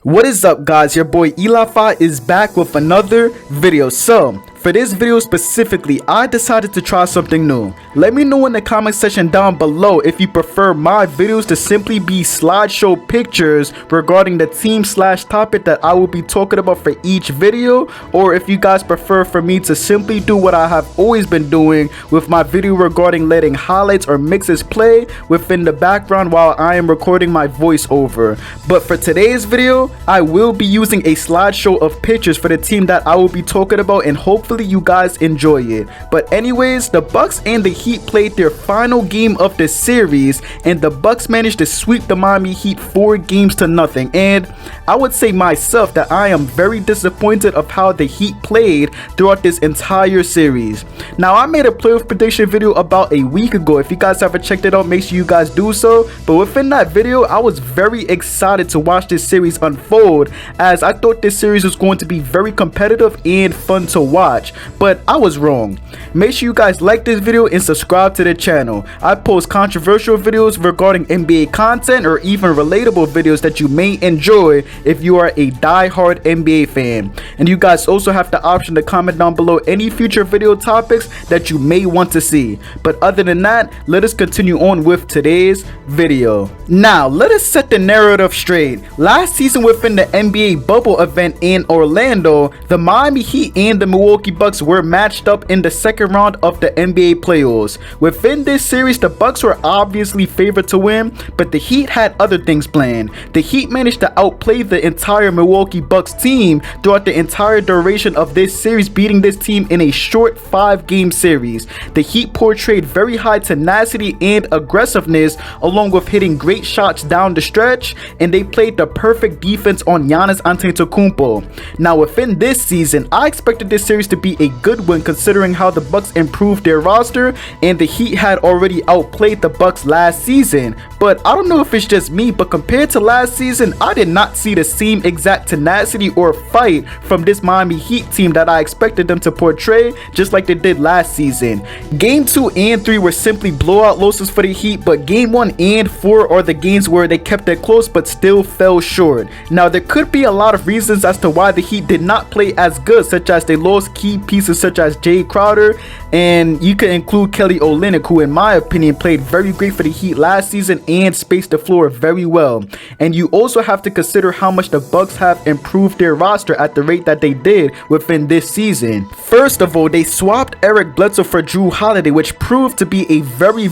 What is up, guys? Your boy Elifi is back with another video. So for this video specifically, I decided to try something new. Let me know in the comment section down below if you prefer my videos to simply be slideshow pictures regarding the team slash topic that I will be talking about for each video, or if you guys prefer for me to simply do what I have always been doing with my video regarding letting highlights or mixes play within the background while I am recording my voiceover. But for today's video, I will be using a slideshow of pictures for the team that I will be talking about, and hopefully you guys enjoy it. But anyways, the Bucks and the Heat played their final game of the series, and the Bucks managed to sweep the Miami Heat 4-0. And I would say myself that I am very disappointed of how the Heat played throughout this entire series. Now, I made a playoff prediction video about a week ago. If you guys haven't checked it out, make sure you guys do so. But within that video, I was very excited to watch this series unfold, as I thought this series was going to be very competitive and fun to watch. But I was wrong. Make sure you guys like this video and subscribe to the channel. I post controversial videos regarding NBA content, or even relatable videos that you may enjoy if you are a die-hard NBA fan. And you guys also have the option to comment down below any future video topics that you may want to see. But other than that, let us continue on with today's video. Now, let us set the narrative straight. Last season within the NBA bubble event in Orlando, the Miami Heat and the Milwaukee Bucks were matched up in the second round of the NBA playoffs. Within this series, the Bucks were obviously favored to win, but the Heat had other things planned. The Heat managed to outplay the entire Milwaukee Bucks team throughout the entire duration of this series, beating this team in a short 5-game series. The Heat portrayed very high tenacity and aggressiveness, along with hitting great shots down the stretch, and they played the perfect defense on Giannis Antetokounmpo. Now, within this season, I expected this series to be a good one, considering how the Bucks improved their roster, and the Heat had already outplayed the Bucks last season. But I don't know if it's just me, but compared to last season, I did not see the same exact tenacity or fight from this Miami Heat team that I expected them to portray, just like they did last season. Game 2 and 3 were simply blowout losses for the Heat, but game 1 and 4 are the games where they kept it close but still fell short. Now, there could be a lot of reasons as to why the Heat did not play as good, such as they lost key pieces such as Jay Crowder, and you could include Kelly Olynyk, who in my opinion played very great for the Heat last season and spaced the floor very well. And you also have to consider how much the Bucks have improved their roster at the rate that they did within this season. First of all, they swapped Eric Bledsoe for Jrue Holiday, which proved to be a very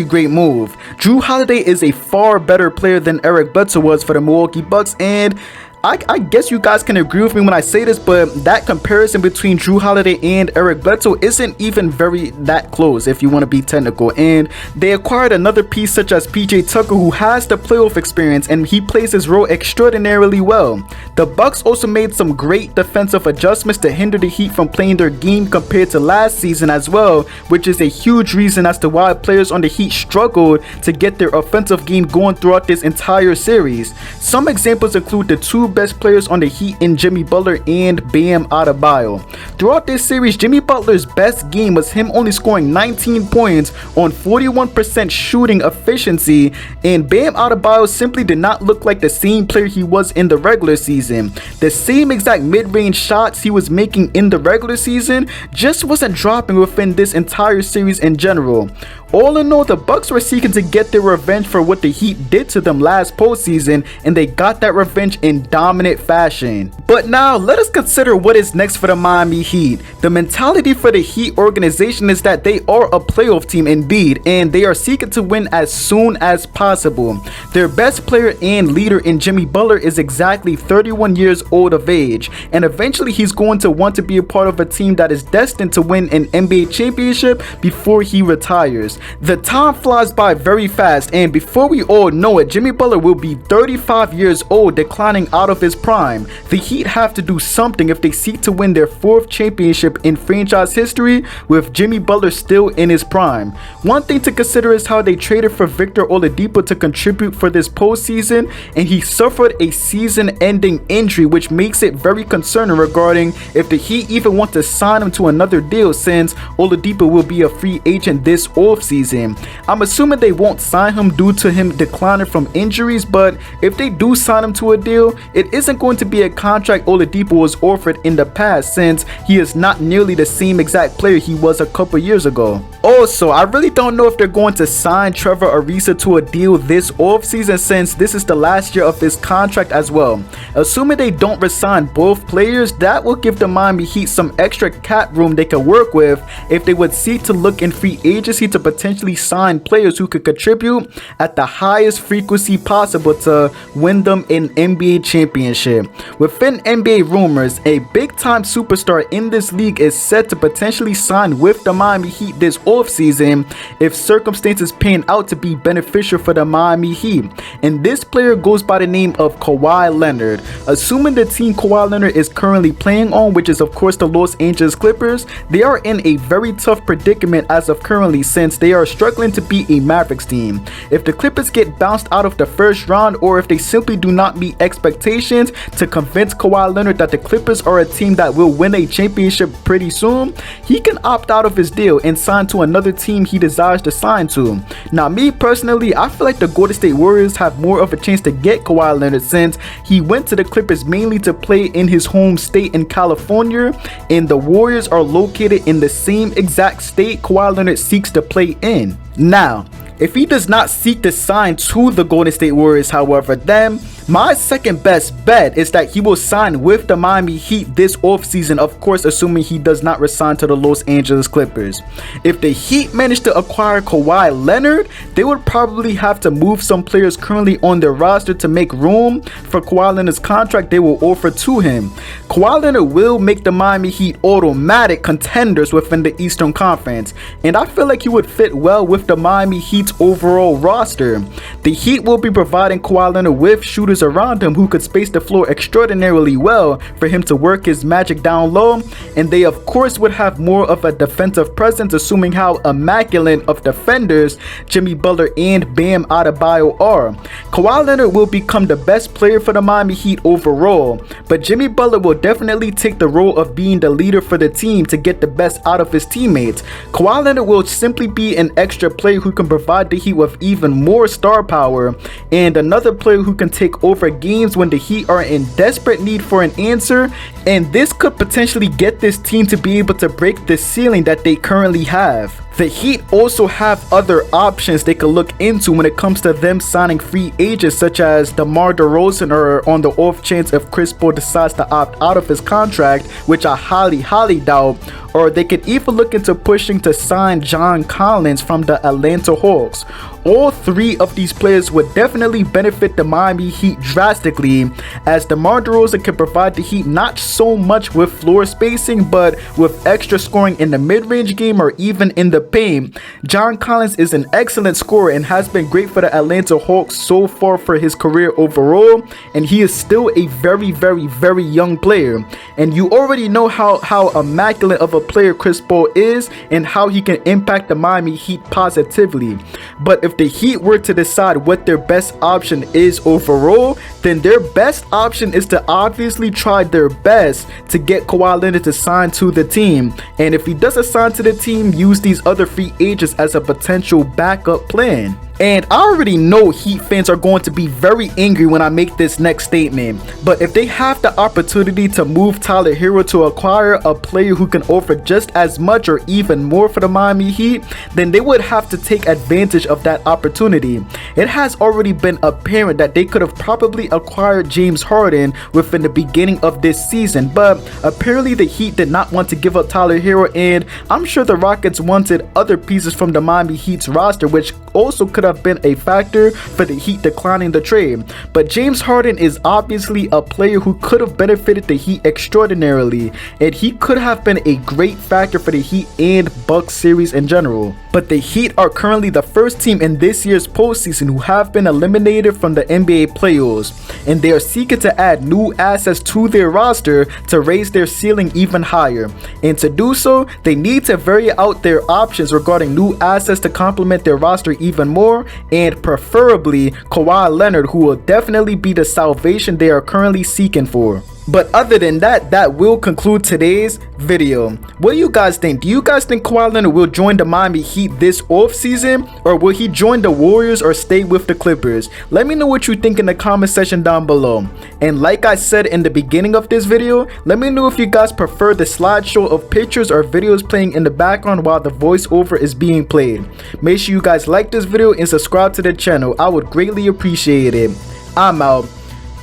great move. Jrue Holiday is a far better player than Eric Bledsoe was for the Milwaukee Bucks, and I guess you guys can agree with me when I say this, but that comparison between Jrue Holiday and Eric Bledsoe isn't even that close, if you want to be technical. And they acquired another piece such as PJ Tucker, who has the playoff experience, and he plays his role extraordinarily well. The Bucks also made some great defensive adjustments to hinder the Heat from playing their game compared to last season as well, which is a huge reason as to why players on the Heat struggled to get their offensive game going throughout this entire series. Some examples include the two best players on the Heat in Jimmy Butler and Bam Adebayo. Throughout this series, Jimmy Butler's best game was him only scoring 19 points on 41% shooting efficiency, and Bam Adebayo simply did not look like the same player he was in the regular season. The same exact mid-range shots he was making in the regular season just wasn't dropping within this entire series in general. All in all, the Bucks were seeking to get their revenge for what the Heat did to them last postseason, and they got that revenge in dominant fashion. But now, let us consider what is next for the Miami Heat. The mentality for the Heat organization is that they are a playoff team indeed, and they are seeking to win as soon as possible. Their best player and leader in Jimmy Butler is exactly 31 years old of age, and eventually he's going to want to be a part of a team that is destined to win an NBA championship before he retires. The time flies by very fast, and before we all know it, Jimmy Butler will be 35 years old, declining out of his prime. The Heat have to do something if they seek to win their 4th championship in franchise history with Jimmy Butler still in his prime. One thing to consider is how they traded for Victor Oladipo to contribute for this postseason, and he suffered a season-ending injury, which makes it very concerning regarding if the Heat even want to sign him to another deal, since Oladipo will be a free agent this offseason. offseason. I'm assuming they won't sign him due to him declining from injuries, but if they do sign him to a deal, it isn't going to be a contract Oladipo was offered in the past, since he is not nearly the same exact player he was a couple years ago. Also, I really don't know if they're going to sign Trevor Ariza to a deal this offseason, since this is the last year of his contract as well. Assuming they don't resign both players, that will give the Miami Heat some extra cap room they can work with if they would seek to look in free agency to potentially sign players who could contribute at the highest frequency possible to win them an NBA championship. Within NBA rumors, a big-time superstar in this league is set to potentially sign with the Miami Heat this offseason if circumstances pan out to be beneficial for the Miami Heat, and this player goes by the name of Kawhi Leonard. Assuming the team Kawhi Leonard is currently playing on, which is of course the Los Angeles Clippers, they are in a very tough predicament as of currently, since they are struggling to beat a Mavericks team. If the Clippers get bounced out of the first round, or if they simply do not meet expectations to convince Kawhi Leonard that the Clippers are a team that will win a championship pretty soon, he can opt out of his deal and sign to another team he desires to sign to. Now, me personally, I feel like the Golden State Warriors have more of a chance to get Kawhi Leonard, since he went to the Clippers mainly to play in his home state in California, and the Warriors are located in the same exact state Kawhi Leonard seeks to play in. Now, if he does not seek to sign to the Golden State Warriors, however, then my second best bet is that he will sign with the Miami Heat this offseason, of course assuming he does not resign to the Los Angeles Clippers. If the Heat manage to acquire Kawhi Leonard, they would probably have to move some players currently on their roster to make room for Kawhi Leonard's contract they will offer to him. Kawhi Leonard will make the Miami Heat automatic contenders within the Eastern Conference, and I feel like he would fit well with the Miami Heat's overall roster. The Heat will be providing Kawhi Leonard with shooters around him who could space the floor extraordinarily well for him to work his magic down low, and they of course would have more of a defensive presence, assuming how immaculate of defenders Jimmy Butler and Bam Adebayo are. Kawhi Leonard will become the best player for the Miami Heat overall, but Jimmy Butler will definitely take the role of being the leader for the team to get the best out of his teammates. Kawhi Leonard will simply be an extra player who can provide the Heat with even more star power, and another player who can take over games when the Heat are in desperate need for an answer, and this could potentially get this team to be able to break the ceiling that they currently have. The Heat also have other options they could look into when it comes to them signing free agents such as DeMar DeRozan, or on the off chance if Chris Paul decides to opt out of his contract, which I highly doubt, or they could even look into pushing to sign John Collins from the Atlanta Hawks. All three of these players would definitely benefit the Miami Heat drastically, as DeMar DeRozan can provide the Heat not so much with floor spacing, but with extra scoring in the mid-range game or even in the paint. John Collins is an excellent scorer and has been great for the Atlanta Hawks so far for his career overall, and he is still a very young player. And you already know how immaculate of a player Chris Paul is and how he can impact the Miami Heat positively. But if the Heat were to decide what their best option is overall, then their best option is to obviously try their best to get Kawhi Leonard to sign to the team, and if he doesn't sign to the team, use these other free agents as a potential backup plan. And I already know Heat fans are going to be very angry when I make this next statement, but if they have the opportunity to move Tyler Hero to acquire a player who can offer just as much or even more for the Miami Heat, then they would have to take advantage of that opportunity. It has already been apparent that they could have probably acquired James Harden within the beginning of this season, but apparently the Heat did not want to give up Tyler Hero, and I'm sure the Rockets wanted other pieces from the Miami Heat's roster, which also could have been a factor for the Heat declining the trade. But James Harden is obviously a player who could have benefited the Heat extraordinarily, and he could have been a great factor for the Heat and Bucks series in general. But the Heat are currently the first team in this year's postseason who have been eliminated from the NBA playoffs, and they are seeking to add new assets to their roster to raise their ceiling even higher. And to do so, they need to vary out their options regarding new assets to complement their roster even more, and preferably Kawhi Leonard, who will definitely be the salvation they are currently seeking for. But other than that, that will conclude today's video. What do you guys think? Do you guys think Kawhi Leonard will join the Miami Heat this offseason, or will he join the Warriors or stay with the Clippers? Let me know what you think in the comment section down below. And like I said in the beginning of this video, let me know if you guys prefer the slideshow of pictures or videos playing in the background while the voiceover is being played. Make sure you guys like this video and subscribe to the channel. I would greatly appreciate it. I'm out.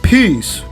Peace.